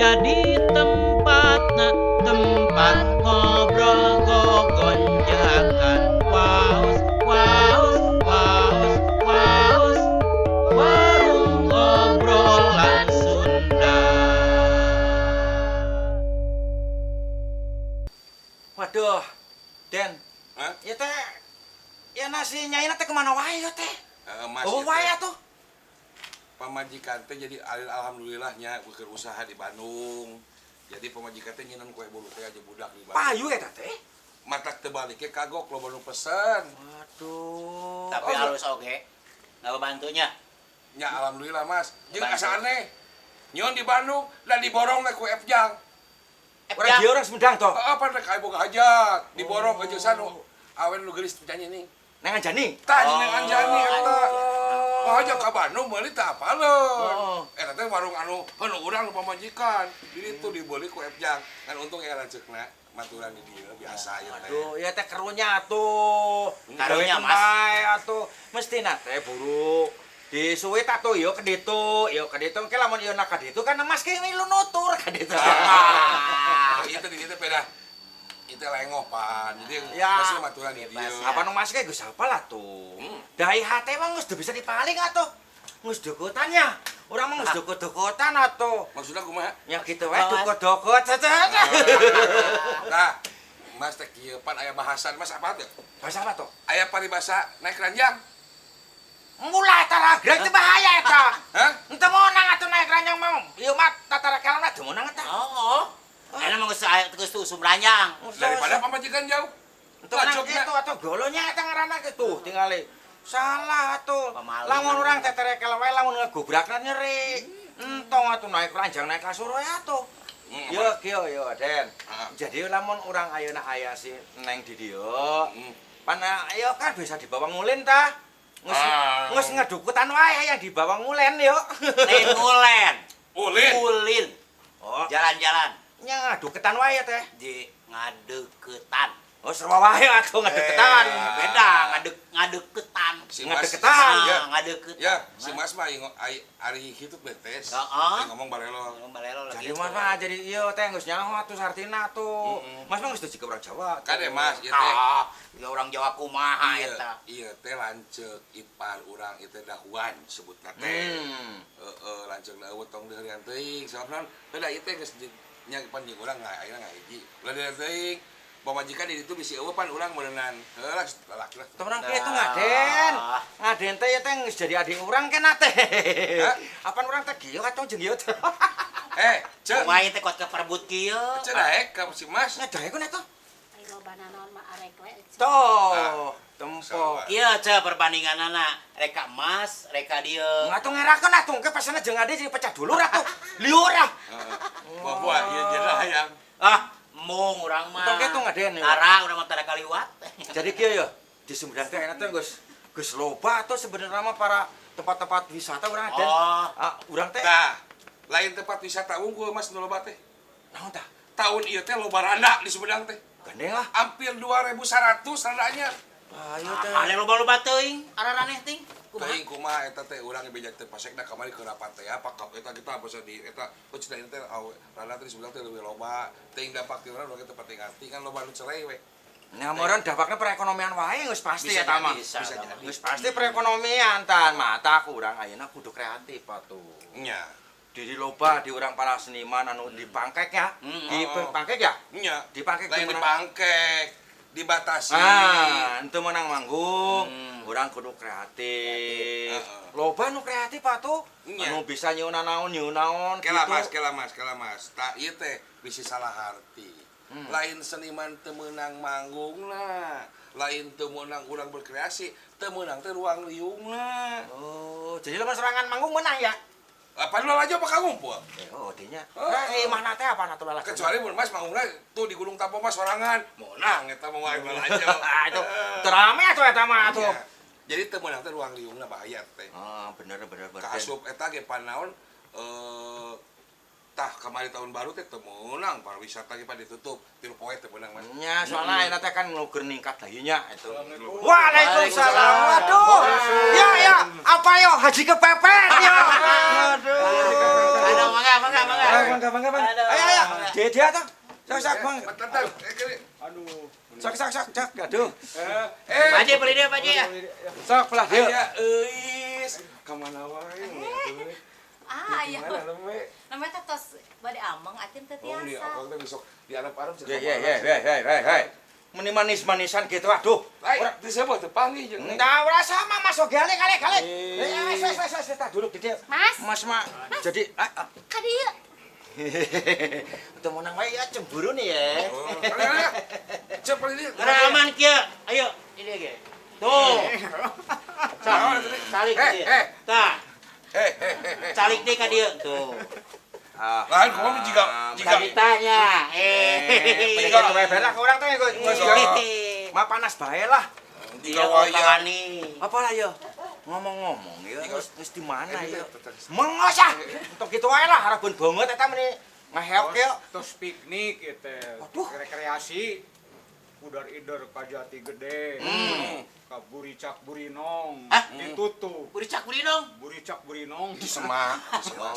jadi tempat ngobrol gogonjakan waos waos waos waos warung obrolan Sunda. Waduh, Den. Hah? Ya teh, ya nasi nyaina teh kemana wae ya teh? Mas, Oh wae atuh. pamajikan teh jadi alhamdulillahnya keur usaha di Bandung. Jadi pamajikan teh nyinan kue bolu teh aja budak di Bandung. Payu eta teh. Matak teu balike kagok lo baru pesen. Waduh. Tapi halus oge. Nggak bantunya. Ya alhamdulillah Mas. Jeung Bantu. asa aneh. Nyon di Bandung dan diborong le ku Efjang. Orang dia orang Sumedang toh. Apa rek aya boga hajat, diborong ke jeung sanu. Awen nu geulis penyanyi nih. Neng Anjani. Tah jeung Anjani eta. Oh, aja ka Bandung meuli teh apaleun. Eta teh warung anu heuh urang nu pamajikan. Di ditu dibeli ku Efjang. Kan untung ya lanceukna maturan di dieu biasa ya teh. Aduh, ya teh karunya atuh. Karunya, Mas. Mas. Atuh. Mestina teh buru disuwit atuh yo ke ditu, engke lamun ieu ka ditu kan Mas ge milu nutur ka ditu. Itu di ditu beda. Itu lengoh pan. Jadi Ya. masih maturan di dieu. Apa nu Mas ge geus hafal atuh. Dai hate mah geus teu bisa dipaling atuh. Geus dukutannya. Urang mah geus dukut-dukutan atuh. Maksudnya kumaha? Ya gitu we dukut-dukut saja. Nah, Mas teh kieu pan aya bahasan Mas apa teh? Bahasa apa tuh? Aya paribasa naik ranjang. Mulai taragreg teh bahaya eta. Hah? Henteu meunang atuh naik ranjang mah. Ieu mah tatarakelna teu meunang eta. Oh. Enak mah geus usum ranjang. Daripada pamajikan jauh. Henteu meunang Lacokna. kitu atuh golonya eta ngaranna kitu tingali. Salah atuh. Pamaling. Lamun urang teh terekel wae lamun ngegobrakna nyeri. Entong atuh naik ranjang naik kasur wae atuh. Yo kieu yo Den. Jadi lamun urang ayeuna aya si Neng di dieu. Pan ayo kan bisa dibawa ngulin tah. Nges ngedukutan wae yang dibawa ngulen yuk. Ngulen. Ulin. Ulin. Oh, Jalan-jalan nya ngaduketan wae teh. di ngadeketan. Oh, serba wae atuh ngaduketan. Beda ngadeketan. Si Mas. Ngadeketan. Ya. Ngadeketan. Ya, si Mas mah ari hidup betes. Heeh. Dia ngomong barelo. Balelo lagi. Jadi Mas mah jadi ieu teh geus nyaho atuh sartina tuh. Mas mah geus teu Urang Jawa. Kade Mas, ieu teh. Ya orang Jawa kumaha eta. Iya teh lanceuk ipar urang ieu teh dahuan sebutna teh. Lanceuk eueuh tong deurian teuing. Sababna beda ieu teh geus nya pan jeung urang ayeuna ngahiji. Ulah deurian teuing. Pamajikan di ditu bisi eueuh pan urang meureunnan. Heulah lalaki lah. Temenan kieu teh ngaden. Ngaden teh ieu teh geus jadi adik urang keneh teh. Apaan urang teh kieu atuh jeung ieu teh. Cek. Kumaha teh kot keperebut kieu. Cek daek ka si Mas. Ngadaekeun eta. Ai lobana naon mah arek we. Tuh, tempo. Kieu ce perbandinganana reka emas, reka dieu. Ngatuh ngerakeun atuh engke pesana jeung ade jadi pecah dulur atuh. Liur ah. Bahwa ieu jadi hayang. Mung urang mah. Tong kitu ngaden. Tara urang mah tara kaliwat. Jadi kieu ya, di Sumedang teh enak teh geus loba atuh sebenarnya mah para tempat-tempat wisata urang aden. Urang teh. Tah, lain tempat wisata unggul Mas nu loba teh. Naon tah? Tahun ieu teh loba randa di Sumedang teh. Gandeng ah. Hampir 2.100 randanya. Ayo teh. Ane loba-loba teuing, araraneh ting. Teuing kumaha eta teh urang beja teh pasekna kamari keur rapat teh apa kap eta kita basa di eta cita teh randa teh di Sumedang teh leuwih loba. Teuing dampak ti urang urang teh penting arti kan loba nu cerai we. Nah, moran dampakna perekonomian wae geus pasti Bisa eta mah. jadi, bisa jadi. Geus pasti perekonomian tan mata urang ayeuna kudu kreatif atuh. Nya. Di loba di urang para seniman anu di pangkek ya. Di pangkek ya? Nya. Di pangkek Lain teu di meunang. pangkek, dibatasi. Ente menang manggung, urang kudu kreatif. Loba nu kreatif atuh. Nya. Anu bisa nyieun naon Kela gitu. Mas. Tak ieu teh bisi salah arti. Lain seniman teu meunang manggungna, lain teu meunang urang berkreasi, teu meunang teh ruang liungna. Oh, jadi lamun serangan manggung menang ya? Apa lu aja apa ngumpul? Oh, dinya. Mana teh apa atuh lalaki? Kecuali mun Mas manggungna tuh di Gunung Tampo Mas sorangan, meunang eta mah wae aja. Itu terame atuh eta mah atuh. Jadi teu meunang teh ruang liungna bahaya teh. Bener. Kaasup eta ge panaon tah kamari tahun baru teh teu meunang pariwisata ge pada ditutup. 3 poe teu meunang Mas. Nya soalnya ayeuna teh kan ngukur ningkat dayeunya itu. Waalaikumsalam. Waduh. Ya, apa yo haji kepepet yo. Aduh. Aduh, mangga. Bangga. Ayo. Dia tuh. Sak Bang. Bentar. Aduh. Sak. Aduh. Pak Haji beli dia Pak Haji ya. Sok belah dia. Aya euis ka mana wae. Ayo. Namanya teh tos bade ameng atin teh Oh, dia tiasa. apa teh besok di Arab-Arab Hei. Meni manis-manisan gitu aduh. Ora disebut teu panggih jeung. Enggak ora sama Mas Ogale kali. Wes tak duduk di dia. Mas, Mas mak. Jadi ka dieu. Itu menang wae ya cemburu nih ya. Cepet ini. Raman kieu. Ayo, ini ge. Tuh. Calik dia. Tah. Calik teh ka dieu tuh. Lain kumaha jika Ditanya. Pengen wae berak orang teh mah panas bae lah. Dia kawani. Apa lah ya? Ngomong-ngomong ya geus di mana ya? Mengosah. Untuk kitu wae lah harapun banget eta meni ngaheok ya. Tos piknik ya teh. Waduh. Rekreasi. Udar idar ka Jati Gede. Ka Buricak Burinong. Hah? Ditutup. Buricak beli dong. Buricak Burinong di Semak.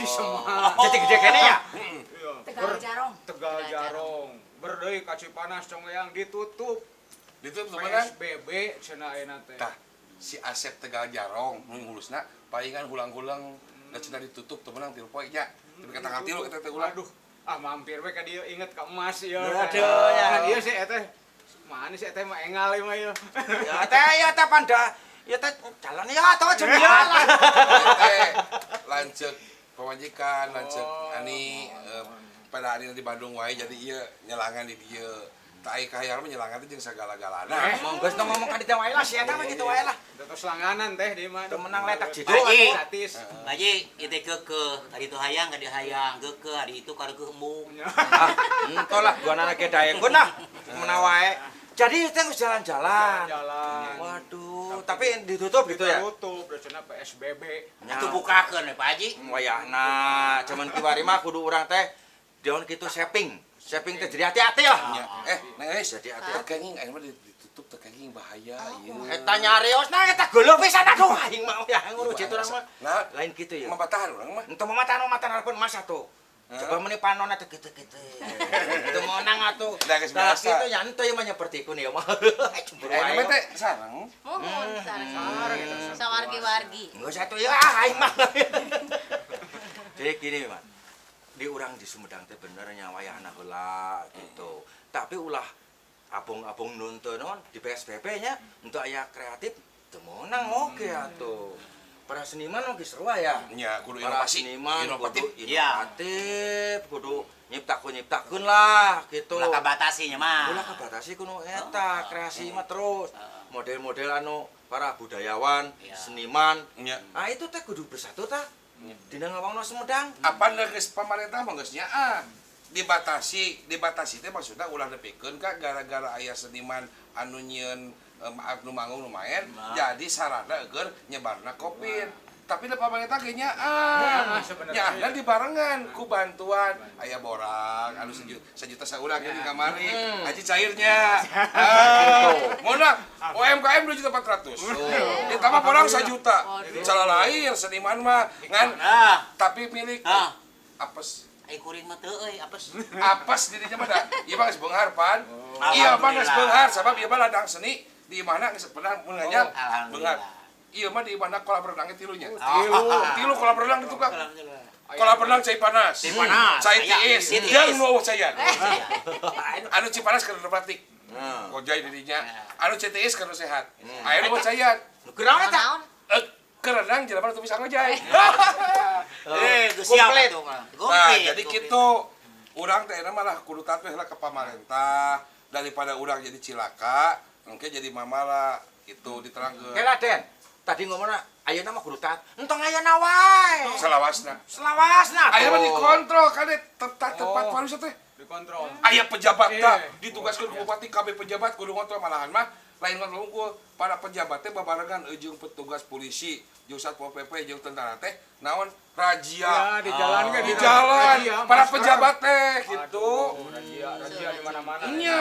di Semak. Jadi gede kene ya. Iya. Tegal Jarong. Tegal Jarong. Berdeui ka Cipanas Congleang ditutup. Ditutup mana? PSBB cenah ayeuna teh. Tah, si Asep Tegal Jarong nu ngulusna palingan hulang-hulang da cenah ditutup teu meunang 3 poe nya. Tapi kata ka 3 kita teh ulah. Aduh, mampir we ka dieu inget ka emas ya. Aduh, ya. Ieu sih teh. Manis teh mah engal mah ya. Ya teh panda. Ya teh jalan ya teh jeung dia lah. Teh lanceuk pamajikan, lanceuk ani pada hari di Bandung wae jadi ieu nyelangan di dieu. Tak aya kahayang mah nyelangan teh jeung sagala-galana. Monggo tong ngomong ka dieu wae lah si eta mah kitu wae lah. Terus langanan teh di mana? Teu menang letak jitu. Haji. Gratis. Pak Haji, itu keukeuh. Tadi itu hayang, tadi hayang. Keukeuh, tadi itu kareukeun embung. Engko lah gua anak ge daekeun lah. Menawa wae. Jadi teh geus jalan-jalan. Jalan. Waduh, tapi ditutup gitu ya. Tutup, cenah PSBB. Itu bukakeun ya Pak Haji. Wayahna, cuman kiwari mah kudu urang teh dion kitu shopping. Shopping teh jadi hati-hati lah. Neng Eis, Jadi hati. tekenging aya mah ditutup tekenging bahaya ieu. Eta nyariosna eta geuleuh pisan aduh aing mah ya ngurus itu urang mah. Nah, Lain kitu ya. mabatahan urang mah. Ente mah matan hareupeun mas atuh. Coba meni panon atuh kitu-kitu. Itu meunang atuh. Da geus Tah biasa. kitu nya henteu mah nyeperti kun ya mah. Cemburu Aya mah wae. teh sareng. Muhun sareng. Sawargi-wargi. Geus atuh ya aing mah. Jadi gini, Mas. Di urang di Sumedang teh bener nya wayahna heula gitu. Tapi ulah abong-abong nuntun non di PSBB nya untuk aya kreatif teu meunang oge atuh. Para seniman oge seru ya. Nya kudu Para inovasi, seniman inovatif. kudu Iya. inovatif, kudu nyiptakeun lah gitu. Ulah kabatasinya mah. Ulah kabatasi kudu eta kreasi mah terus. Model-model anu para budayawan, Iya. seniman. Nya. Ah itu teh kudu bersatu tah. Dina ngawangna Sumedang. Apa geus pamarentah mah geus nyaa. Dibatasi teh maksudna ulah nepikeun ka gara-gara aya seniman anu nyieun anu manggung lumayan jadi sarana eueur nyebarna Covid. Tapi da pamarentah ge nyaa. Nyaana dibarengan ku bantuan aya borang anu sejuta saurang di kamari. Haji cairnya. Mona UMKM 2.400.000. Eta mah borang 1 juta. Cara lain seniman mah ngan tapi milik apes. Ai kuring mah teu euy apes. Apes dirinya mah da. Ieu mah geus beunghar pan. Iya mah geus beunghar sabab ieu mah ladang seni di mana geus pernah menganyar beunghar. Ieu mah di mana kolam renang tilunya. Tilu kolam renang di tukang. Kolam renang Cai Panas. Cai Tiis. Yang nu cayan. Anu Cipanas keur batik. Gojay dirinya. Anu Cai Tiis keur sehat. Aya nu cayan. Geurang eta. Kerenang jelema teu bisa ngojay. Geus siap atuh mah. Nah, jadi kitu urang teh malah kudu tatuh lah ke pamarentah daripada urang jadi cilaka, engke jadi mamalah gitu diterangkeun. Kela Den. Tadi ngomongna ayeuna mah kudu taat. Entong ayeuna wae. Selawasna. Selawasna. Aya mah dikontrol kade tepat pariwisata teh. Dikontrol. Aya pejabat tah ditugaskeun ku bupati KB pejabat kudu ngontrol malahan mah lain kan unggul para pejabatnya babarengan jeung petugas polisi jeung satpol pp jeung tentara teh naon razia Ya, di jalan kan di jalan para pejabat teh gitu Razia di mana-mana. nya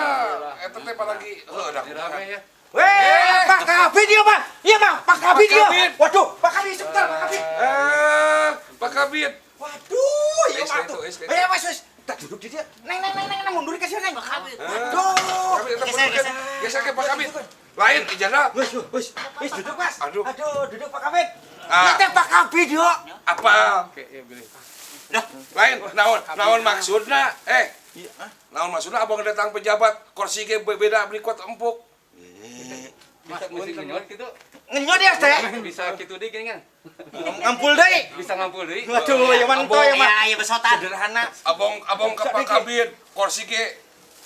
eta teh apalagi ada rame ya. Weh, Pak Kabid dia, Pak. Iya, Pak. Pak Kabid dia. Kabid. Waduh, Pak Kabid sebentar, Pak Kabid. Pak Kabid. Waduh, iya, Wes, Pak. wes, Tuh. wes, wes. Wes. Kita duduk di dia. Neng, mundur ke sini, Neng. Pak Kabid. Waduh. Kabid, geser ke Pak Kabid. Lain ijazah. Wes, duduk, Mas. Aduh. Duduk Pak Kabid. Ah. Ini teh Pak Kabid, yo. Apa? Oke, ya pilih. Lain, naon maksudna? Iya, Naon maksudna abang datang pejabat, kursi ge beda berikut empuk. Bisa mesti ngenyot gitu. Ngenyot ya, teh. Bisa gitu deh gini kan. Ngampul deui. Bisa ngampul deui. Waduh, ya manto ya, Mak. Ya, besotan. Sederhana. Abang ke Pak Kabid, kursi ge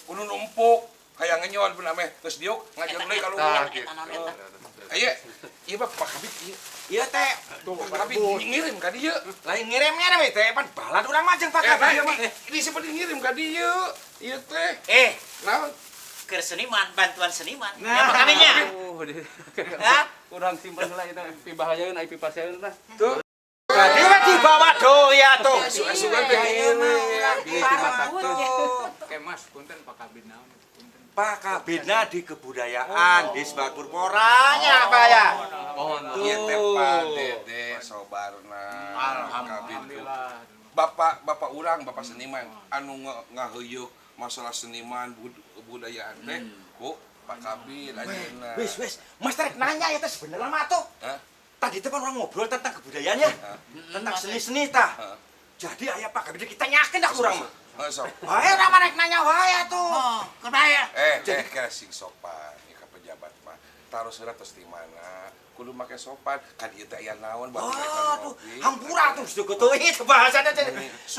kudu numpuk. Kayak ngenyot bener meh geus diuk ngajar deui ka luhur. Aya, ieu Pak Kabid ieu. Iya, teh. Pak Kabid ngirim ka dieu. Lain ngirim teh, pan balat urang majeng Pak Kabid. Ini seperti ngirim ka dieu. Ieu teh. Naon? Ke seniman, bantuan seniman. Nah. Ya, Pak Kabidnya. Oh, Ya. kurang simpen lah itu pibahayeun ai pipaseun lah. Tuh. Jadi we dibawa doya tuh. Sugan teh ngirim. Pilih di mata tuh. Oke, Mas, punten Pak Kabid naon? Punten. Pak Kabidna di kebudayaan di Sebagul Poranya Pak ya. Mohon Ieu teh Pak Dede sobarna. Alhamdulillah. Bapak urang, bapak seniman anu ngaheuyeuh masalah seniman budayaan teh ku Pak Kabid ajeuna. Wes, Mas Trek nanya ya teh sebenarnya mah tuh. Hah? Tadi tuh kan orang ngobrol tentang kebudayaan ya. Tentang seni-seni tah. Hah? Jadi aya Pak Kabid kita nyakin dah kurang mah. Sok. Wae urang mah rek nanya wae tuh. Oh, kebaya. Kira sing sopan ieu ka pejabat mah. Taruh surat tos di mana? Kudu make sopan. Kan ieu teh aya naon buat mereka Aduh, ngopi. hampura tuh sudah kutuhi itu bahasanya teh.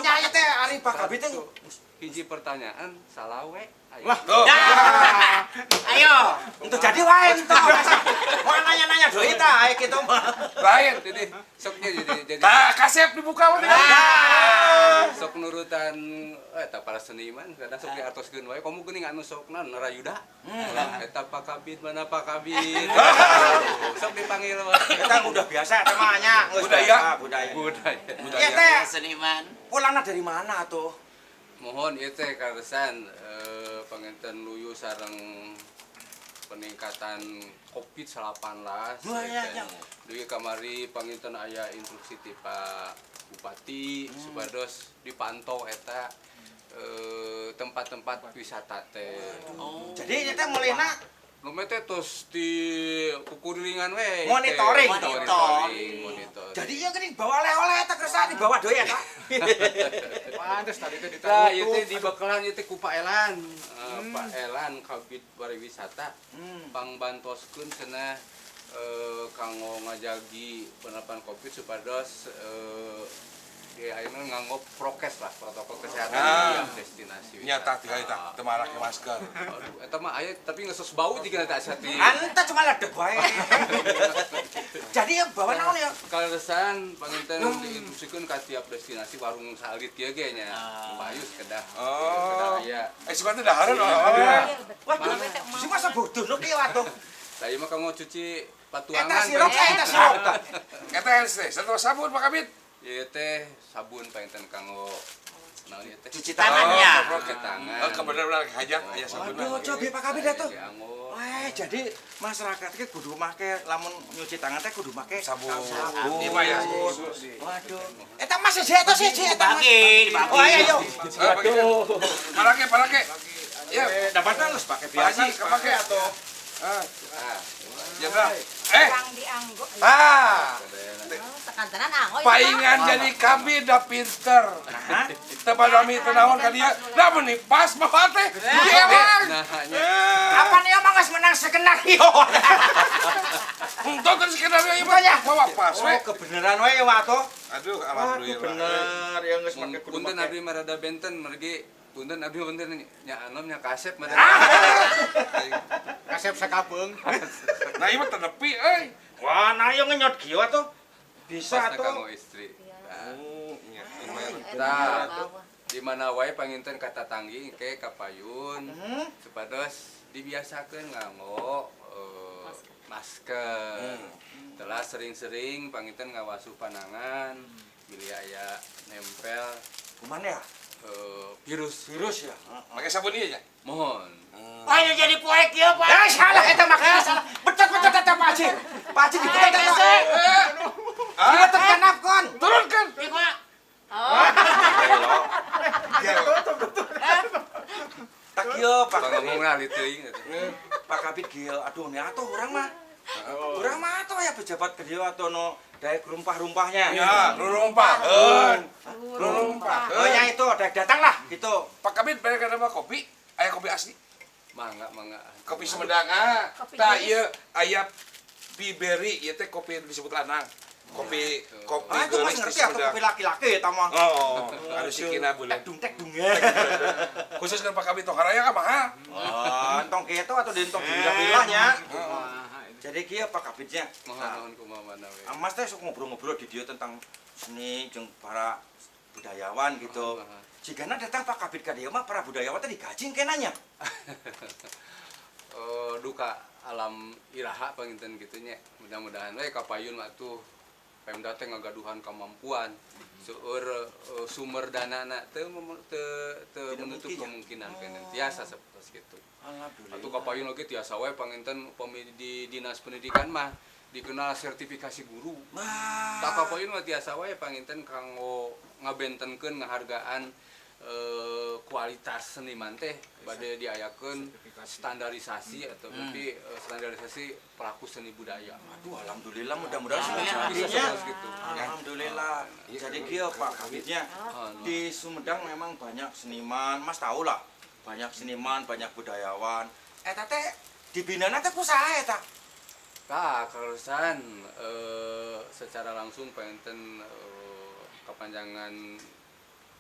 Nyaya teh ari Pak Kabid teh. hiji pertanyaan salawe. Ayo. Tuh. Ayo. Untuk jadi wae entoh. Mau nanya-nanya deui tah aya kitu mah. Lain. Jadi soknya jadi Tah kasep dibuka mah. sok nurutan eta para seniman kadang sok diartoskeun wae komo geuning anu sokna narayuda. Eta Pak Kabid mana Pak Kabid. Sok dipanggil wae. Kita udah biasa temanya. Budaya. Budaya. Budaya. Iya teh. Seniman. Pulangna dari mana tuh? Mohon ieu teh karesan panginten luyu sareng peningkatan COVID-19. Wah, iya. Dugi kamari panginten aya instruksi ti Pak Bupati supados dipantau eta tempat-tempat wisata teh. Jadi eta mulina Lume teh tos di kukurilingan we. Monitoring. Monitor. jadi ya gini bawa oleh-oleh eta kersa dibawa deui eta. Pantes tadi teh Nah, ieu ditutup. teh di Bekelan ieu teh ku Pak Elan. Pak Elan Kabid Pariwisata pangbantoskeun cenah kanggo ngajagi penerapan Covid supados ya ayeuna nganggo prokes lah protokol kesehatan di destinasi Nyata tiga eta teu make masker. Aduh, eta mah aya tapi ngesos bau tiga eta asa ti. Anta cuma ledeg wae. Jadi ya bawa naon ya? Kaleresan panginten diinstruksikeun ka tiap destinasi warung salit ieu ge nya. Bayus kedah. Oh. Kedah aya. Sebenarnya dahareun. Waduh, si masa bodoh nu kieu atuh. Lah ieu mah kanggo cuci Eta patuangan. sirop eta sirop. Eta teh setelah sabun Pak Kabid. Ieu teh sabun panginten kanggo naon ieu teh? Cuci tangannya. Cuci tangan. Kebenar-benar hajat aya sabun. Waduh, coba Pak Kabid atuh. Dianggo. Jadi masyarakat ki kudu make lamun nyuci tangan teh kudu make Sabun. Sabun. Ieu mah ya. Waduh. Eta mah siji eta siji eta. Dibagi. Oh ayo. Aduh. Parake. Ya, Dapatna geus pake biasa kepake atuh. Ah, Jenderal. Kurang dianggo. Tekan-tekan anggo. Paingan jadi Kabid da pinter. Teu padami teu naon ka dieu. Da mun pas mah teh. Emang. nah nya Apa nih emang geus menang skenario? Untuk terus skenario ieu mah bawa pas we. Oh, kebenaran we ya atuh. Aduh, alhamdulillah. Bener ya geus make kudu punten make. abdi marada benten mergi punten abdi punten nya anom nya kasep mah. Kasep sakapeung. Nah, ieu mah tenepi euy. Wah, nah yang ngenyot kieu atuh. Bisa Pasna tuh. kanggo istri. Nah, Iya, Nah, di mana wae panginten kata tanggi ke kapayun supados dibiasakeun nganggo masker. Telah sering-sering panginten ngawasuh panangan, bilih aya nempel Kuman ya? virus. Virus ya? Pakai sabun ieu nya. Mohon. Wah, ini jadi poek ya, Pak. Salah eta makanya salah. Betot eta Pak Haji. Pak Haji dibetot eta. Dia tekan napkon. Turunkan. Tak kieu Pak Kabid. Ngomong ngali teuing. Pak Kabid kieu. Aduh, nya atuh urang mah. Urang mah atuh ya pejabat gede atuh no daek rumpah-rumpahnya. Ya, rurumpaheun. Oh, ya itu datang lah gitu. Pak Kabid bere kada mah kopi, aya kopi asli. Mangga. Kopi Sumedang tah ieu aya Piberi ieu teh kopi disebut lanang. Kopi Ah, itu mas geulis di ngerti aku Sumedang. kopi laki-laki eta mah. Oh, anu sikina bulan. Tek dung. Khusus dengan Pak Kabid tong haraya ka mahal. Oh, entong kitu atau di entong bilah-bilahnya. Jadi kieu Pak Kabidnya. Mohon kumaha mana we. Mas teh sok ngobrol-ngobrol di dia tentang seni jeung para budayawan gitu. Jigana datang Pak Kabid ka dieu mah para budayawan teh digaji kenanya. Duka alam iraha panginten kitu nya. Mudah-mudahan we kapayun mah tuh Pemda teh ngagaduhan kemampuan seueur sumber danana teu menutup kemungkinan kene tiasa sapertos kitu. Alhamdulillah. Atuh kapayun oge tiasa we panginten di dinas pendidikan mah dikenal sertifikasi guru. Tak kapayun mah tiasa we panginten kanggo ngabentenkeun ngahargaan kualitas seniman teh bade diayakeun standarisasi atau berarti standarisasi pelaku seni budaya. Aduh, alhamdulillah mudah-mudahan Bisa jadinya. seperti itu. Alhamdulillah. Jadi kieu Pak Kabidnya di Sumedang memang banyak seniman, Mas tahu lah. Banyak seniman, banyak budayawan. Eta teh dibinana teh kusaha eta? Kak, karusan secara langsung panginten kepanjangan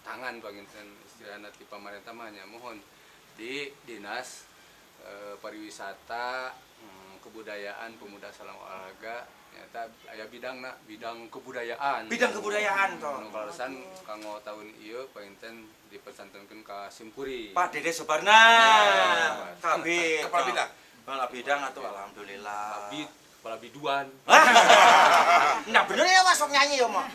tangan panginten istilahna ti pamarentah mah nya mohon di dinas pariwisata, kebudayaan, pemuda salam olahraga nyata aya bidangna bidang kebudayaan. Bidang kebudayaan toh. Anu karusan kanggo tahun ieu panginten dipesantenkeun ka Simkuring. Pak Dede Subarna. Kabid. Kepala bidang. Kepala bidang atuh alhamdulillah. Kepala biduan. Nah bener ya Mas sok nyanyi ya mah.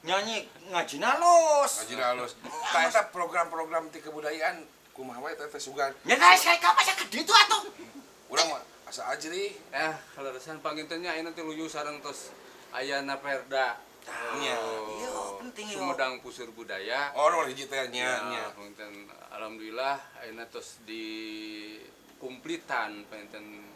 Nyanyi ngaji halus. Ngaji halus. Tah eta program-program ti kebudayaan kumaha wae teh sugan. Ya guys, kayak apa sih gede itu atuh. Urang mah asa ajri. Kaleresan pangintennya ayeuna teh luyu sareng tos ayana perda. Nya. Iya, penting yo. Sumedang Puseur Budaya. Oh, nomor hiji teh nya. Panginten alhamdulillah ayeuna tos di kumplitan panginten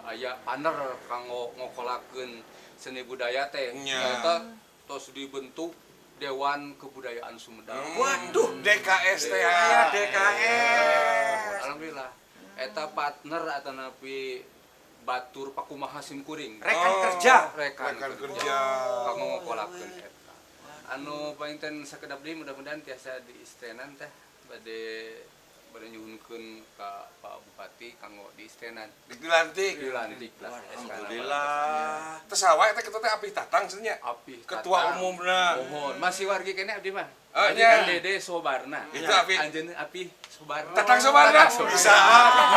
aya paner kanggo ngokolakeun seni budaya teh. Nya. Eta tos dibentuk Dewan Kebudayaan Sumedang. Waduh, DKS teh ya DKS. Alhamdulillah. Eta partner atanapi batur pakumaha Simkuring. Rekan kerja. Rekan kerja. Kanggo ngokolakeun eta. Anu painten sakedap deui mudah-mudahan tiasa diistenan teh bade nyuhunkeun ka Pak Bupati kanggo diistenan. Dilantik. Dilantik lah. Alhamdulillah. Teh saha eta kitu teh Apih Tatang cenah. Apih Ketua umumna. Mohon masih wargi kene abdi mah. Oh, Abdi nya. kan Dede Sobarna. Itu Apih. Anjeun Apih Sobarna. Tatang Sobarna. Bisa.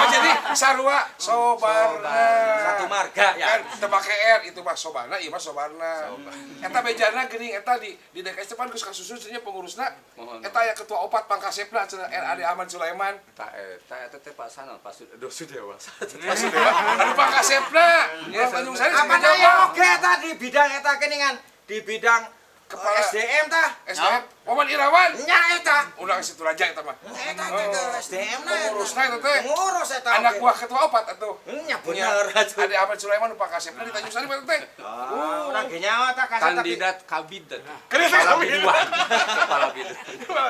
Oh jadi sarua Sobarna. Satu marga ya. Kan teu make R itu mah Sobarna, ieu mah Sobarna. Eta bejana geuning eta di DKS depan geus kasusun cenah pengurusna. Mohon. Eta aya ketua opat Pangkasepna cenah RAD Ahmad Sulaiman. Eta teh Pak Sanal Pak Sudewa. Anu Pangkasepna. Ya Tanjung Sari Apa Jawa. naya oke eta di bidang eta keningan di bidang Kepala SDM tah. SDM Wawan Irawan. Nya eta. Ulang situ raja eta mah. Eta teh SDM na. Pengurusna eta teh. Ngurus eta. Anak buah ketua opat atuh. Nya bener atuh. Ada Ahmad Sulaiman nu Pangkasepna di Tanjung Sari eta teh. Urang ge nyawa tah kasar tapi Kandidat Kabid teh. Kandidat Kepala Kabid. biduan. Kepala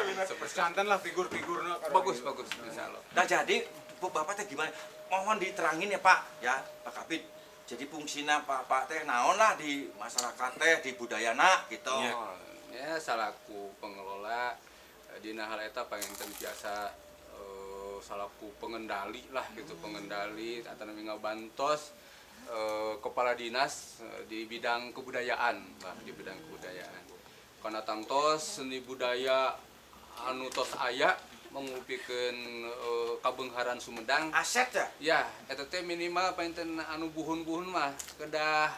biduan. Santan lah figur-figurnya. Bagus insyaallah. Nah jadi Bapak teh gimana? Mohon diterangin ya Pak, ya Pak Kabid. Jadi fungsina Pak teh naon lah di masyarakat teh di budayana gitu. Ya salaku pengelola dina hal eta panginten biasa salaku pengendali lah gitu pengendali atanapi ngabantos kepala dinas di bidang kebudayaan lah di bidang kebudayaan. Kana tangtos seni budaya anu tos aya mengupikeun kabeungharan Sumedang. Aset ya? Ya, eta teh minimal painten anu buhun-buhun mah kedah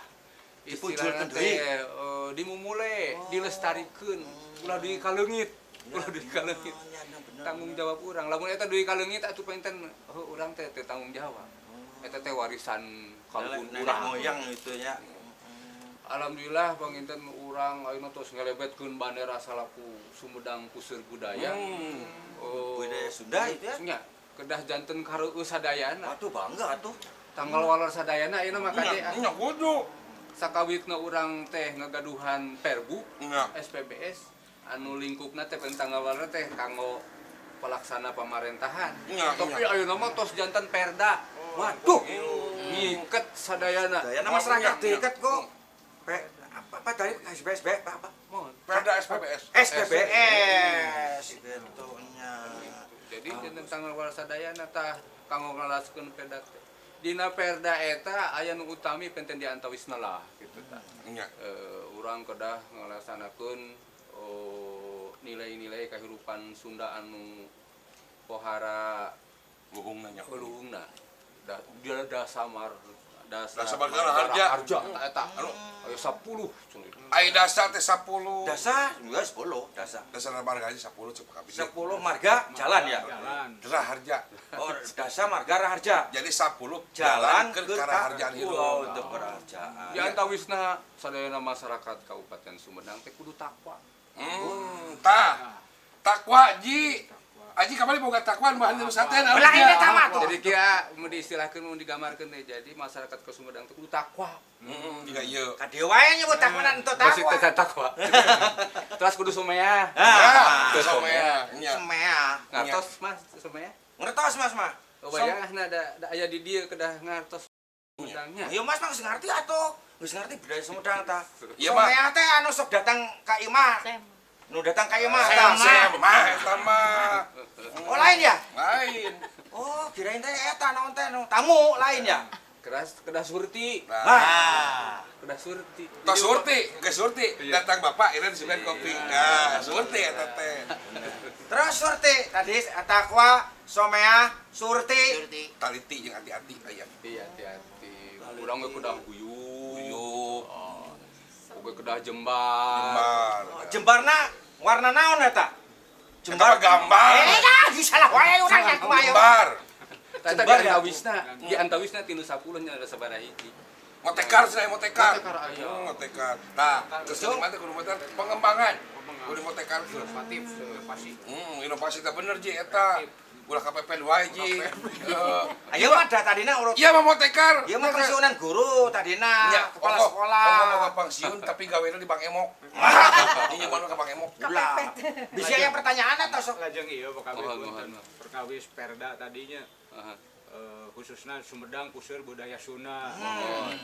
istilahna Dipujulkeun teh dimumule, dilestarikeun, ulah duwi ka leungit. Ulah duwi ka leungit. Tanggung jawab urang. Lamun eta duwi ka leungit atuh painten urang teh tanggung jawab. Eta teh warisan kampung Nenek urang. moyang itu ya. Alhamdulillah panginten urang ayeuna tos ngelebetkeun bandera salaku Sumedang Puseur Budaya. Budaya Sunda itu ya. Nya, kedah janten kareueus sadayana. Aduh bangga atuh. Tanggal walar sadayana ayeuna mah kade Nya kudu. sakawitna urang teh ngagaduhan Perbu Nya. SPBS anu lingkupna teh pen tanggal walar teh kanggo pelaksana pemerintahan. Nya, Tapi ayeuna mah tos janten Perda. Waduh. Ngiket sadayana. Dayana masyarakat diikat kok. Apa tadi SBS apa? Mohon. Perda SPBS. SPBS gitu nya. Jadi janten tanggal walar sadayana tah kanggo ngalaskeun Perda teh. Dina Perda eta aya nu utami penten diantawisna lah gitu tah. Nya. Urang kedah ngalaksanakeun nilai-nilai kehidupan Sunda anu pohara Luhungna nya. luhungna. Dia dasamar Dasamar harja. Eta anu aya 10 cenah. Ai dasar teh 10. Dasa juga 10 dasa. Dasar marga aja 10 cepet kabeh. 10 marga jalan ya. Jalan. Derah harja. Oh, dasa marga raharja. Jadi 10 Jalan ke ke karaharjaan Wow, hidup. untuk kerajaan. Di antawisna sadayana masyarakat Kabupaten Sumedang teh kudu takwa. Takwa ji. Aji kamari boga takwa nu bahan saten. Belah ini tamat tuh. Jadi kira mau diistilahkeun mau digambarkeun teh jadi masyarakat ke Sumedang teh kudu takwa. Juga ieu. Kadewa wae nyebut takwanan itu Masih takwa. teh takwa. Terus kudu sumea. Ah, Terus somea. Nya. semea. Ngartos Mas sumea. Ngertos Mas mah. Oh bayangna da aya di dieu kedah ngartos Sumedangnya. Iya Mas mah geus ngarti atuh. Geus ngarti budaya Sumedang ta. Iya mah. Somea teh anu sok datang ka imah. Sem. Nu datang ka imah. Sema eta mah. Oh lain ya? Lain. Oh, kirain teh eta naon teh nu tamu lain ya? Kedah surti. Ah. Kedah surti. Tos surti, geus surti. Datang bapak ireun disuguhan kopi. Nah, surti eta teh. Terus surti tadi takwa, somea, surti. Taliti jeung hati-hati aya. Iya hati-hati. Urang ge kedah guyup. Uyup, Oge kedah jembar. jembar. Jembarna warna naon eta? Jembar gambar. Dah, salah wae urang nya kumaha. Jembar. Tata Jembar di ya? antawisna tinu 10 nya ada sabaraha hiji. Motekar cenah motekar. Motekar aya. Motekar. Tah, geus lima teh kudu motekar pengembangan. Kudu motekar Inovatif, inovasi. inovasi teh bener ji eta. Ulah KPP wae ji. Ayo mah da tadina urut. Iya mah motekar. Ieu mah pensiunan guru tadina, kepala sekolah. Ongko pensiun tapi gawena di Bank Emok. Ini mana ke Bank Emok. Ulah. Bisa aya pertanyaan atau sok? Lajeng iya bakabeh Mohon, punten. mohon. Perkawis Perda tadinya Aha. khususnya Sumedang Puseur Budaya Sunda.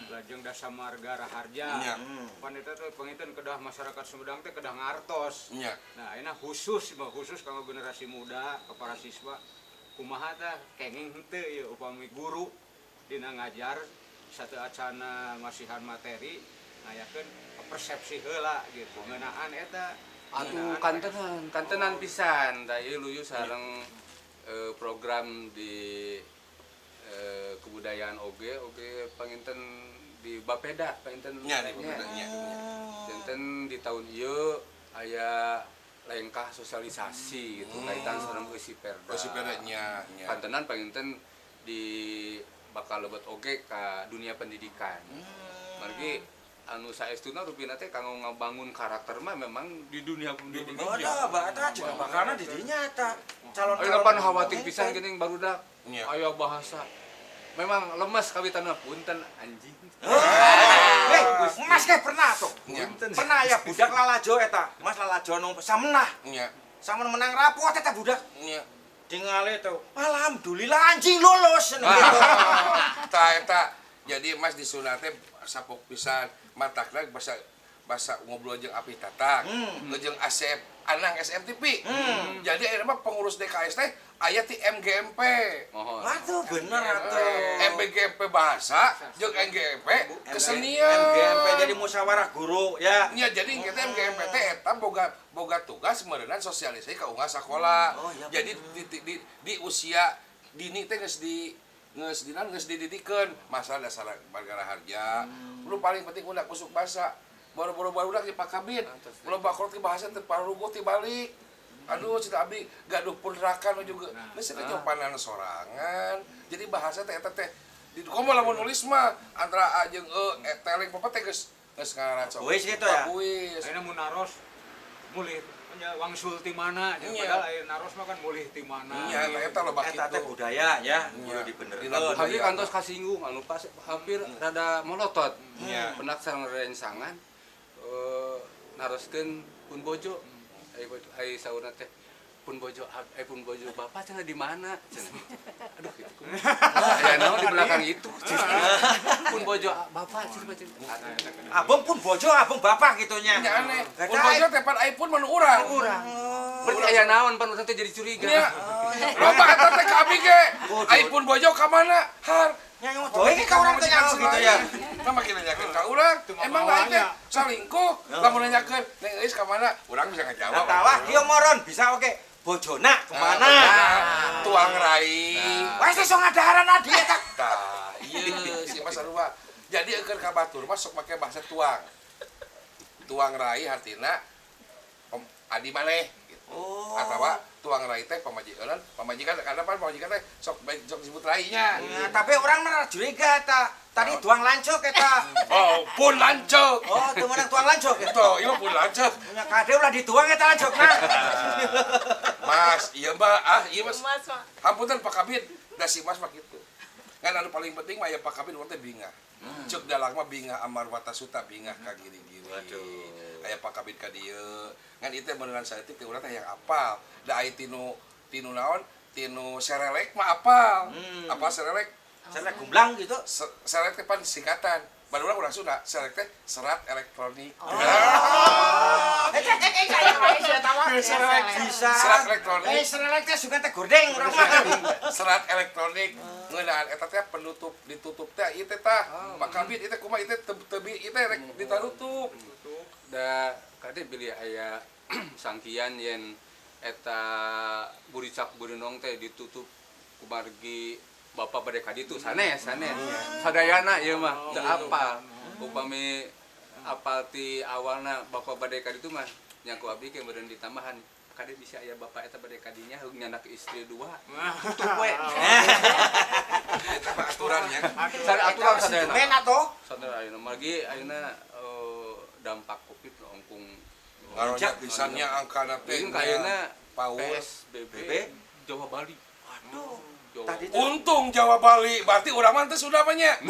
Lajeng Dasa Marga Raharja. Nya. Pan eta teh panginten kedah masyarakat Sumedang teh kedah ngartos. Nya. Nah, ini khusus kanggo generasi muda, ke para siswa kumaha teh kenging henteu ya upami guru dina ngajar satu acana ngasihan materi ngayakeun persepsi heula gitu ngeunaan eta Atuh kantenan pisan da ieu luyu sareng program di kebudayaan oge panginten di Bapeda panginten Nya di Bapedanya. Janten di tahun ieu aya lengkah sosialisasi gitu kaitan sareng eusi Perda. Eusi Perdanya nya. Kantenan panginten di bakal lebet oge ka dunia pendidikan. Margi anu saestuna rupina teh kanggo ngabangun karakter mah memang di dunia pendidikan. Oh, da bata cenah bakalna di dinya eta. Calon Ayeuna pan hawating pisan geuning barudak. Nya. Aya bahasa. Memang lemes kawitanna punten anjing. Mas kayak pernah tuh. Nya. Pernah ya budak lalajo eta. Mas lalajo nu samenah. Nya. Samun menang rapot eta budak. Nya. Tinggal itu. Alhamdulillah anjing lulus. Tah eta jadi Mas di Sunda teh sapok pisan matakna bahasa bahasa ngobrol jeung Apih Tatang, jeung Asep Anang SMTV. Jadi ayeuna mah pengurus DKS teh aya ti MGMP. Mohon. Waduh, bener atuh. MGMP bahasa jeung MGMP kesenian. MGMP jadi musyawarah guru ya. Ya jadi kita MGMP teh eta boga tugas meureunnan sosialisasi ka unggal sakola. Jadi di usia dini teh geus dididikeun masalah dasar marga harja. Lu paling penting udah kusuk bahasa. Baru-baru udah di Pak Kabin. Ulah bakal ti bahasa teh parugo ti balik. Aduh, cita abdi gaduh punrakan juga. Geus kejopanan sorangan. Jadi bahasa teh eta teh di komo lamun nulis mah antara A jeung E teleng papa teh geus ngaraco. Wis gitu ya. Wis. Ayeuna mun naros mulih nya wangsul ti mana nya padahal aya naros mah kan mulih ti mana. Iya, eta loba Eta teh kitu. budaya ya, kudu dibenerkeun. Habis kantos kasinggung anu pas hampir rada molotot. Iya. Benak sareng rencangan naroskeun pun bojo. Ai saurna teh pun bojo bapak cenah di mana cenah. Aduh gitu. Aya naon di belakang itu. Pun bojo bapak cenah. Abang pun bojo, abang bapak gitunya. Nya aneh. Pun bojo teh pan iPhone manu urang. Berarti aya naon pan teh jadi curiga. Nya. Loba eta teh ka abi ge. iPhone bojo ka mana? Har. Nyanyi doi ka urang teh nyaho gitu ya. Kan makin nanyakeun ka urang. Emang lain teh salingkuh. Lamun nanyakeun, "Neng Eis ka mana?" Urang bisa ngajawab. Tawah kieu moron bisa oke. Bojona kemana? Tuang rai. Wes iso ngadaharan adi eta. Tah, ieu si Mas Arua. Jadi eukeun ka batur mah sok make bahasa tuang. Tuang rai artina adi maneh gitu. Atawa tuang rai teh pamajikan karena pamajikan teh sok disebut rainya. Tapi orang mah curiga eta. Tadi tuang lancuk eta. Oh, pun lancuk. Oh, teu meunang tuang lancuk eta. Tuh, ieu pun lancuk. Punya kade ulah dituang eta lancukna. Mas, iya Mbak, iya Mas. Mas mah. Hampunten Pak Kabid, da si Mas mah kitu. Kan anu paling penting mah aya Pak Kabid urang teh bingah. Cuk dalang mah bingah amarwata suta bingah ka giri-giri. Waduh. Aya Pak Kabid ka dieu. Ngan ieu teh beneran saeutik teh urang teh yang apal. Da aya tinu naon? Tinu serelek mah apal. Apa serelek? Saya gumblang gitu. Serelek teh pan singkatan. Baru urang Sunda, serelek teh serat elektronik. Serelek bisa. Serat elektronik. Serelek teh suka teh gordeng urang mah. Serat elektronik ngeunaan eta teh penutup ditutup teh ieu teh tah Pak Kabid ieu teh kumaha ieu teh tebi ieu teh rek ditutup Da kade beli aya sangkian yen eta buricak beunong teh ditutup ku margi bapak bade ka ditu sanes sadayana ieu mah teu apal upami apal ti awalna bapak bade ka ditu mah nya ku abdi ke meureun ditambahan kade bisa aya bapak eta bade ka dinya heug nyanak istri 2 tutup we eta mah aturannya aturan sadayana Men atuh. sadayana ayeuna margi ayeuna dampak Covid ongkung ngaronnya pisannya angkana teh ini kayaknya paul PSBB Jawa Bali. Aduh. Jawa. Tadi untung Jawa Bali berarti urang mah teh sudah banyak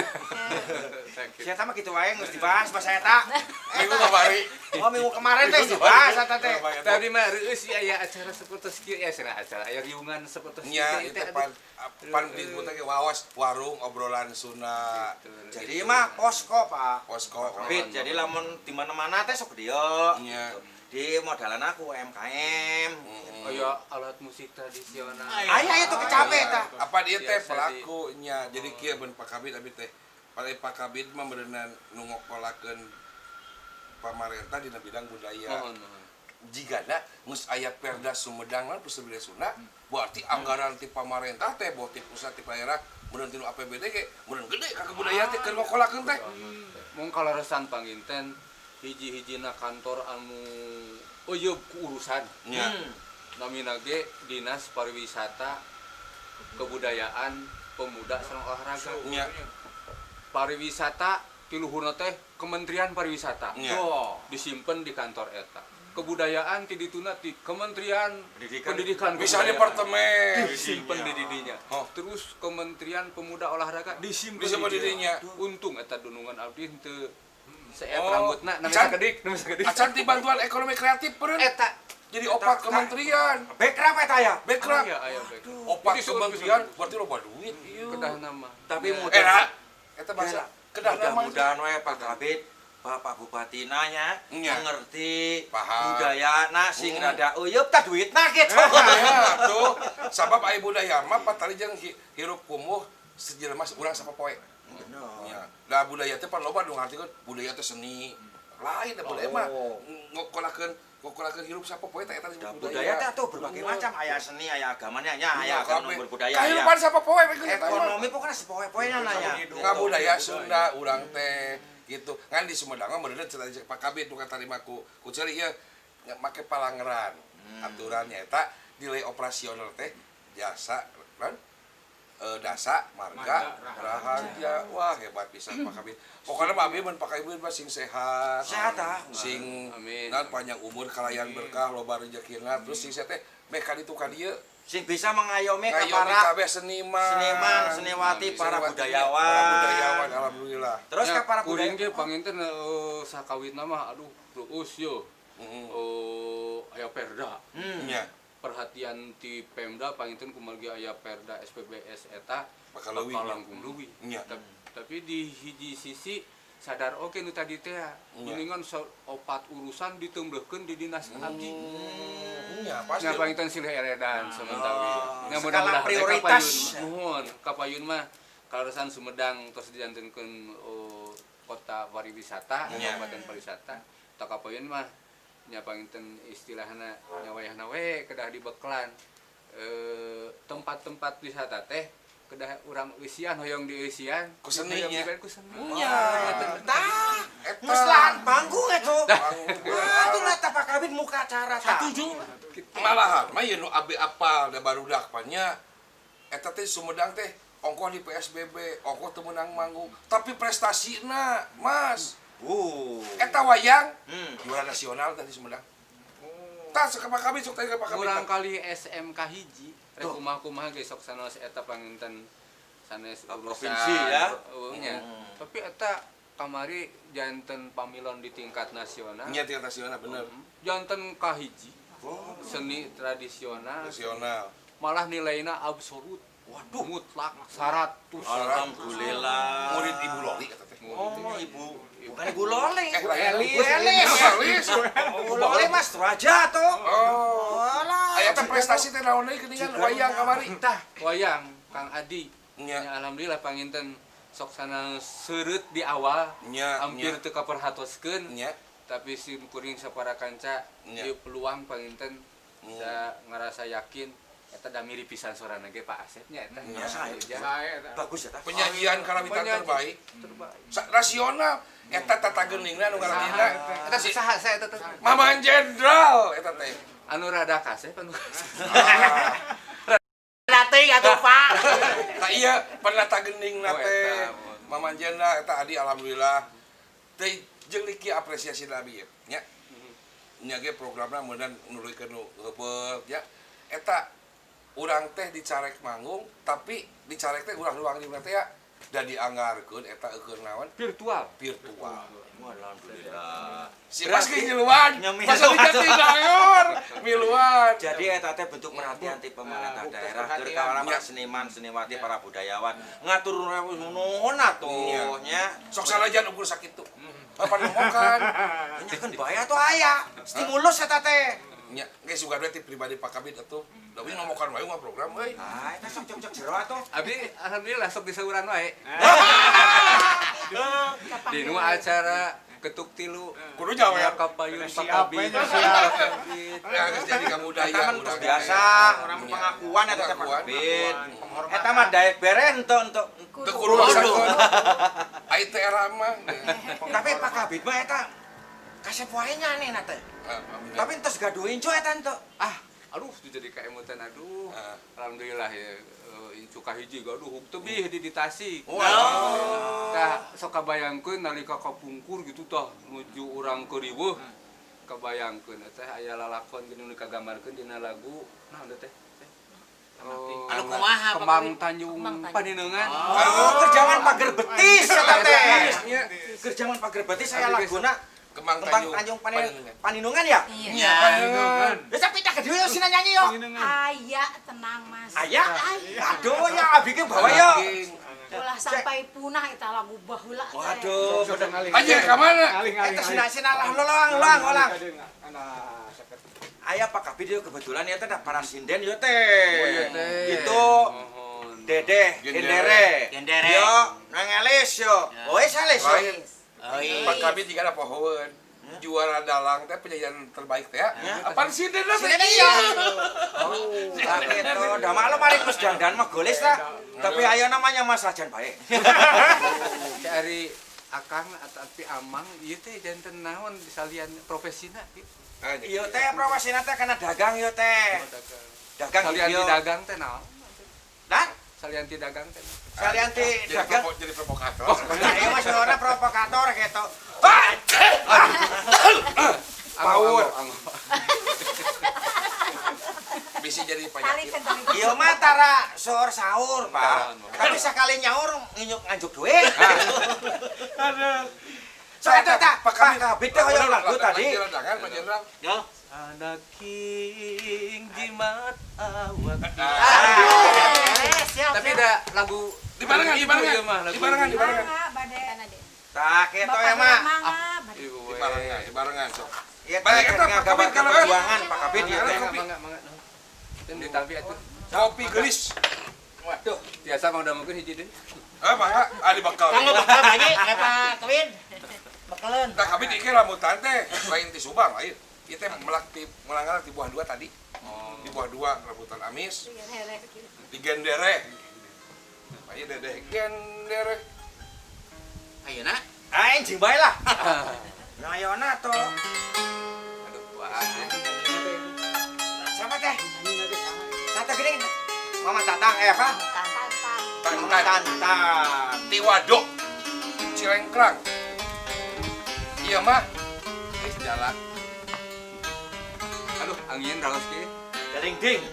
saya mah gitu wae geus dibahas bahasa eta. minggu kemarin Oh, minggu kemarin teh dibahas eta teh. Tadi mah reus aya acara seperti kieu ya cenah acara aya riungan seperti nya itu pan disebut ge wawas warung obrolan Sunda Jadi mah posko, Pak. posko Covid. Jadi lamun di mana-mana teh sok dieu. nya Di modalan aku UMKM. aya alat musik tradisional. Aya itu kecape eta. apa dia teh Biasa pelakunya jadi kieu beun Pak Kabid abi teh pada Pak Kabid mah beuneunan nu ngokolakeun pamarentah dina bidang budaya Mohon. jigana geus aya Perda Sumedang lan Pusat Budaya Sunda berarti anggaran ti pamarentah teh boh ti pusat ti daerah beuneunan tinu APBD ge beuneunan gede ka kebudayaan teh keur ngokolakeun teh Mung kalaresan panginten hiji-hijina kantor anu ieu urusan nya namina ge Dinas Pariwisata Kebudayaan Pemuda sareng Olahraga. nya Pariwisata piluhurna teh Kementerian Pariwisata. nya Disimpen di kantor eta. Kebudayaan ti dituna ti Kementerian Pendidikan bisa Kebudayaan. departemen disimpen di didinya. Oh. Terus Kementerian Pemuda Olahraga disimpen bisa di dinya Untung eta dunungan abdi teu saet Oh. rambutna namanya Can- sakedik, namanya sakedik. acan ti bantuan ekonomi kreatif beureun Eta jadi opat kementerian Background eta ya. background aya baik. opat Itu disebut kementerian berarti loba duit ieu kedah nama. Tapi Ya. mudah era eta bahasa kedah nama mudah-mudahan we Pak Kabid Bapak Bupati nanya, Nya. mengerti Paham. budaya sing rada uyeup tah duitna gitu. Ya, tuh. Sabab aya budaya mah patali jeung hirup kumuh sejelema urang sapopoe. Ya. Lah budaya teh pan loba nu ngartikeun budaya teh seni. Lain teh budaya mah ngokolakeun hirup sapopoe teh eta disebut Budaya teh tuh berbagai macam, aya seni, aya agamanya nya, aya agama nu berbudaya. Kahirupan sapopoe begitu eta mah. Ekonomi pokoknya sepoe-poenan aya. Ngabudaya Sunda urang teh gitu. Ngan di Sumedang mah bener cerita Pak Kabid nu katarima ku ceuli ieu make palangeran. Aturannya eta nilai operasional teh jasa kan dasa marga raharja. Wah hebat pisan Pak Kabid. Pokoknya mah abdi mun Pak Kabid mah sing sehat. Sehat ah. Sing Amin. nan panjang umur kalayan berkah loba rezekina terus sing teh meka ditu ka dieu Sing bisa mengayomi ka ngayomi para kabeh seniman, seniwati, para para budayawan. budayawan alhamdulillah. Terus ka para kuring budayawan. ge panginten sakawitna mah aduh reueus yo. Aya perda. Nya, Perhatian ti Pemda panginten kumalgi aya perda SPBS eta bakal leuwih. langkung leuwih. Nya. Tapi di hiji sisi sadar oke nu tadi teh kuningan opat urusan ditembeukeun di dinas abdi. Nya, pasti. Nya panginten silih eredan sementara. Nya skala mudah-mudahan prioritas. nuhun kapayun mah kalasan Sumedang tos dijantenkeun kota pariwisata, kabupaten pariwisata. Tak kapayun mah nya panginten istilahna nya wayahna we kedah dibeklan tempat-tempat wisata teh kedah urang eusian hoyong di eusian Ku seni nya. ku seni. Nya, tah. Meslan panggung eta. Atuh lah Pak Kabid muka acara tah. Setuju. Malahan mah yeun nu abi apal da barudak pannya eta teh Sumedang teh ongkoh di PSBB, ongkoh teu meunang manggung, tapi prestasina, Mas. Eta wayang juara nasional tadi Sumedang. Tah sok Pak Kabid sok tanya Pak Kabid. Urang kali SMK hiji rek kumaha-kumaha ge sok sanes eta panginten sanes urusan provinsi ya. Nya. Tapi eta kamari janten pamilon di tingkat nasional. Nya tingkat nasional bener. Janten kahiji. Seni tradisional Nasional. malah nilainya absolut. Waduh, mutlak 100. Alhamdulillah. Murid Ibu Loli eta teh. Oh, Ibu. Bukan Ibu Loli. Elis. Ibu Elis. Elis. Ibu Loli Mas Raja tuh. Oh. Alah. Aya teh prestasi teh naon deui geuningan wayang kamari. Tah, wayang Kang Adi. Nya. Ya, alhamdulillah panginten sok sana seureut di awal. Nya, Hampir nya. teu kaperhatoskeun. Nya. Tapi si kuring sapara kanca Nya. ieu peluang panginten da ngarasa yakin eta da mirip pisan sorana ge Pak Asep nya eta. Nya. Bagus ya tah. Penyajian karawitan terbaik. Terbaik. Rasional. Eta tata geuningna nu ngarantina. Eta saha saya eta teh? Maman Jenderal eta teh. Anu rada kasep anu. Teuing atuh Pak. Tah iya penata geuningna Oh, teh. eta. Maman Jenderal eta Adi alhamdulillah. Teh jeung liki apresiasi abi nya. Nya ge programna meunang nuluykeun nu heupeul ya. Eta urang teh dicarek manggung tapi dicarek teh urang doang di teh ya da dianggarkeun eta eukeun naon Virtual. virtual. Alhamdulillah. Si Mas ge ngiluan. Nya miluan. Masa ditinggalkeun miluan. Jadi eta teh bentuk perhatian ti pemerintah daerah keur ka para seniman, seniwati, para budayawan. Ngatur nuhun atuh nya. Sok salajan ukur sakitu. Apa ngomokan? Nya kan bahaya tuh aya. Stimulus eta teh. Nya geus suga duit ti pribadi Pak Kabid atuh. Da we ngomokan wae mah program euy. Ah, eta sok cocok jero atuh. Abdi alhamdulillah sok diseuran wae. Di nu acara ketuk tilu Kudu jawe. kapayun Pakabid. Ya geus jadi kamudaya. Eta mah terus biasa, orang pengakuan eta teh Pak Kabid. Eta mah daek bere ento. Teu kudu maksakeun. Ai teh era mah. Tapi Pak Kabid mah eta kasep wae nyanena teh. Tapi entos gaduhin co eta ento. Aduh jadi kaemutan aduh. Ah. Alhamdulillah ya incu kahiji aduh tebih di Tasik. Wow. Tah sok kabayangkeun nalika kapungkur gitu tah nuju urang ke riweuh. Kabayangkeun teh aya lalakon gini nu kagambarkeun dina lagu naon teh? Anu kumaha, Pak Kemang Kabid? Tanjung Kemang Tanjung. Paninengan. Oh, kerjaan pager betis eta teh. Kerjaan pager betis saya laguna Kemang Tanjung Paninungan ya? Iya. Ya tapi tak gede yo sina nyanyi yo. Aya tenang Mas. Aya. Aduh ya abi ge bawa yo. Ulah sampai punah eta lagu baheula teh. Waduh, bener. Anjir ka mana? Eta sina lah ulang. Aya Pak Kabid yo kebetulan ya teh para sinden yo teh. Itu Dedeh, Gendere. Yo, Nang Elis yo. Wes Elis yo. Pak Kabid juga ada pohoeun. Juara dalang teh penyanyian terbaik teh ya. Apaan sih deh? Iya. Itu udah maklum mari Gus Dandan mah golis tah. Tapi ayo namanya Mas Rajan bae. Cari akang tapi amang ieu teh janten naon salian profesina kitu. Iya teh profesina teh kana dagang yo teh. Dagang Salian yo. ti dagang teh naon? Dah? Salian ti dagang teh. Salian ti dagang. Jadi provokator. Nah, iya mas ora provokator gitu. Power. Bisa jadi Kali penyakit. kan tadi. Iya mah tara sahur Pak. Tapi sekali nyaur nganjuk duit. So itu tak Pak Kabid teh hoyong lagu tadi. Jangan Pak Jenderal. Yo. Anak king jimat awak. Siap. Tapi ada lagu Di barengan, di barengan. ieu mah, lagu Di barengan, di barengan. Bade kana deh. Tak kitu ya mah. Ibu Di barengan, di barengan sok. Iya Balik teh eta, Pak ngagabat Kabid, kalau perjuangan Pak Kabid ieu teh. Mangga. Teu ditampi atuh. Kopi gelis. Waduh, biasa mah udah mungkin hiji deui. Pak, ada bakal. Kanggo bakal banyak Pak Kawin. Bakaleun. Tak Kabid iki rambutan teh lain ti Subang lain. Ieu teh melanggar ti buah 2 tadi. Di buah 2 rambutan amis, di Gendere. Ayo Dedeh Gendere. Ayeuna Aing jing bae lah. Ngayona to. Aduh, wah. Siapa teh? Sate gini. Mama Tatang apa? Tantan. Tantan. Ti Waduk. Cilengkrang. Iya mah. Geus jalan. Aduh, angin raos kieu. Dering ding.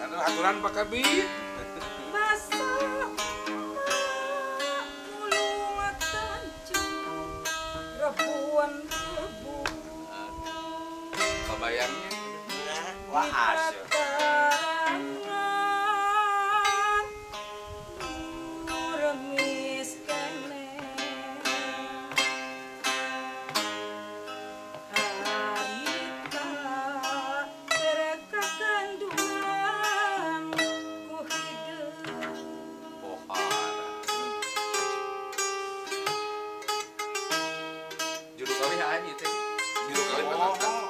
Aduh, aturan Pak Kabid. Pabayangnya. Wah asyik. Juru kawih aja teh. Juru kawih bener.